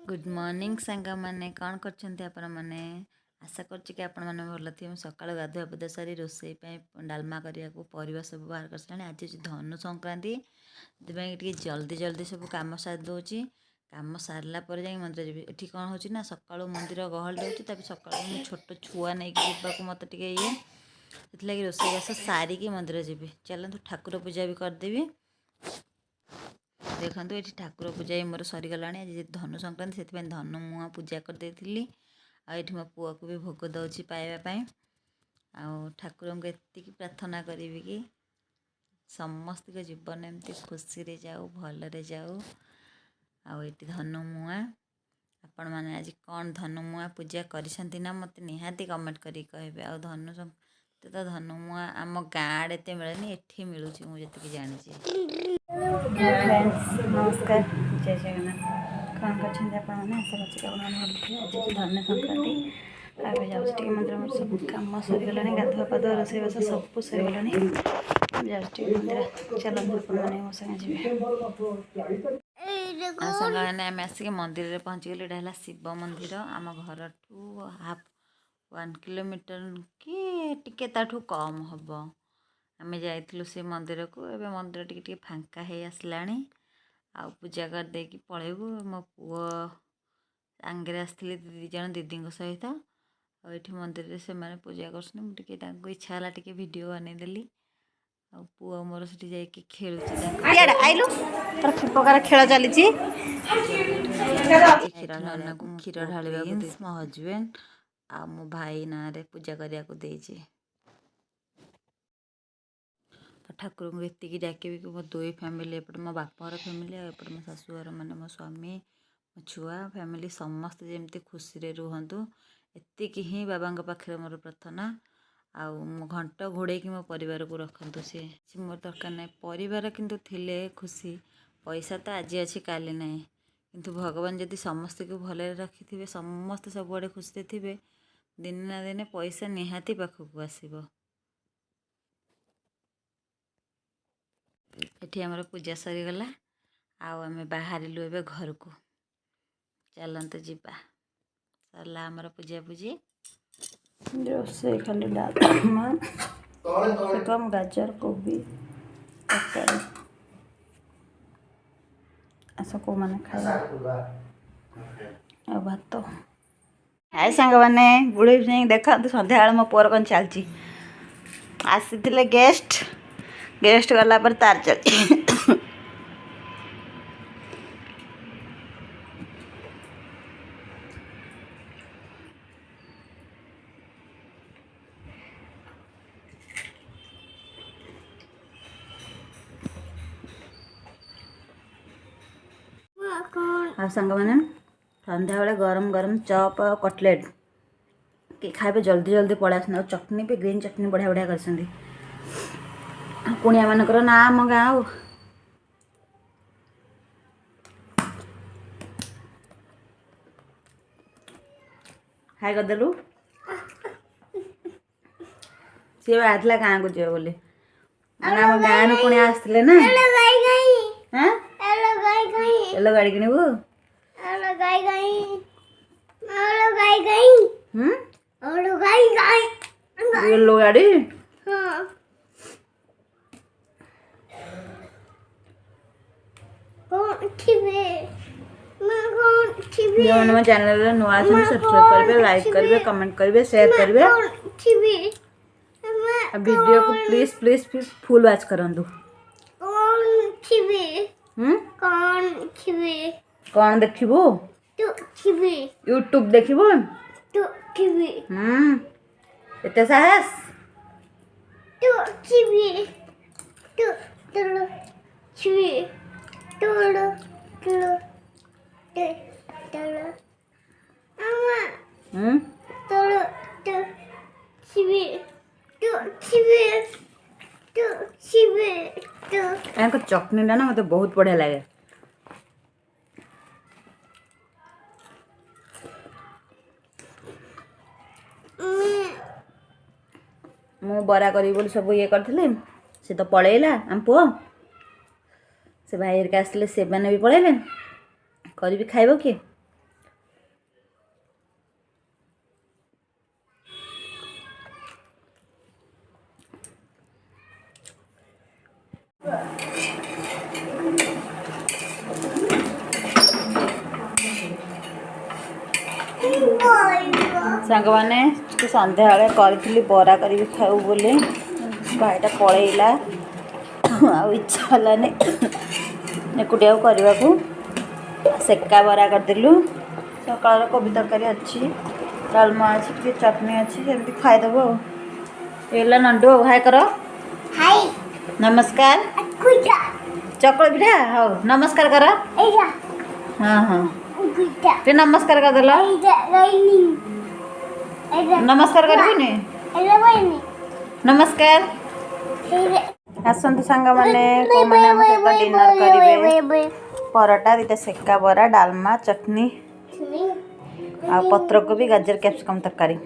Good morning सांगा माने कौन करछन्ते आपण माने आशा करछि कि आपण माने भल थिबे सकाळ गाधुआ पाधुआ सारी रोसई पई डालमा करिया को परिवा सब बाहर करछलानी आज धनु संक्रांति दिबे टिके जल्दी जल्दी सब काम सार दोची काम सारला पर जाई मंदिर जेबी एठी कोन होची ना सकाळ मंदिर गहल होची तबे सकाळ छोट छुआ नै कि जेबा को मते टिके ये इतला कि रोसई बास सारी कि मंदिर जेबी चलंतु ठाकुर पूजा भी कर देबी देखो ये ठाकुर पूजा मोर सरीगला आज धनु संक्रांति से धनुमुआ पूजा करदे आठ मो पुआ को भी भोग दौची पाइबापी ठाकुर को एति प्रार्थना करी कि समस्त जीवन एमती खुशी रे जाऊ भलरे जाऊ आठी धनुमुआ आपण मैंने आज कौन धनुमुआ पूजा करिसेंती ना मत निहाती कमेंट करी कहबे आ धनु तो धनुमुआ आम गाँव एत मिलेनि एठी मिलूँ मुझे जानी फ्रेंड्स नमस्कार जय जगन्नाथ कौन कर आशा कर आज धनु संक्रांति आगे जाऊँ मंदिर में सब कम सरीगला गाधुआ पाधुआ रोसईबास सब सरीगला जाऊँ मंदिर चलते मैंने मो सागे जी सांग मैंने आम आसिक मंदिर में पहुँची गलु यहाँ शिव मंदिर आम घर ठू हाफ 1 किलोमीटर कि टिके ताठू कम हम आम जाइलु से मंदिर को एवं मंदिर टिके फांका हो आसला आ पूजा कर दे कि पलैबू मो पुओ आंगे आसती दीदी जन दीदी सहित आठी मंदिर से मैंने पूजा कर इच्छा है टे भिड बनईदेली आ पुओ मोर से जाकि खेलु प्रकार खेल चली क्षीर ढाल मो हजबैंड आ मो भाई ना रे पूजा करने को देछि ठाकुर को एति डाके कि मो दुई फैमिली एपटे मो बापर फैमिली एपटे मो शाशुघर माने मो स्वामी मो छुआ फैमिली समस्त जमती खुशी रे रुहंतु एतिक ही बाबा पाखे मोर प्रार्थना आउ मो घंट घोड़े कि मो परिवार को रखतु सी मोर दरकार ना परिवार किंतु थिले खुशी पैसा तो आज अच्छी काली ना किंतु भगवान जदि समस्त को भले रखी थे समस्त सबुआड़े खुशी थे दिन ना दिन पैसा निहाती पाखक आसब एठी हमर पूजा सरीगला आम बाहरिलु ए घर को चलते जीवा सरला आमर पूजा पूजी रोसे खाली डालमा कम गाजर कोबी तरकारी आस को मैंने खाया आ भात हाय सांग मैंने गुड इवनिंग देखा सन्ध्या मो पुअर कौन चलती आसी गेस्ट गला पर तार चल सांग मैंने सन्ध्या बेले गरम गरम चॉप कटलेट कि खाए जल्दी जल्दी पड़ा आसना चटनी भी ग्रीन चटनी बढ़िया बढ़िया कर कुणिया मानकर ना आम गाँव हाय करदेलु सी आसला गाँव को जीव बोली आम गाँव कुणिया आसते ना एलो गाड़ी किणबू एलो गाड़ी जो मो चैनल नुआ सब्सक्राइब करेंगे लाइक करेंगे कमेंट करेंगे शेयर करेंगे वीडियो को please please please full watch करंतु कौन देखिबू यूट्यूब देखिबू एते साहस चटनी ना मत बहुत बढ़िया लगे मु बरा करी बोली सब ये करथिले से तो पळेला आम पुओ से भाई हेरिका आसले से मैंने भी पळेले करी भी खाइबो कि सांग मैंने संध्या करी बरा करी खाऊ बोली भाईटा पलैला इच्छा है एकुटिया करने को सेका बरा करदेलु सकाल कोबी तरकारी अच्छी डालमा अच्छी चटनी अच्छी सेमती खाईदेव एला नंडू हाय करो हाय नमस्कार चकल पिठा हो नमस्कार कर हाँ हाँ ते नमस्कार कर देला नमस्कार करबी नमस्कार आसतु सांग मैंने को मैंने हम सहित डिनर करेंगे परोटा दीटा सेका बरा डालमा चटनी आ पत्रकोबी गाजर कैप्सिकम तरकारी।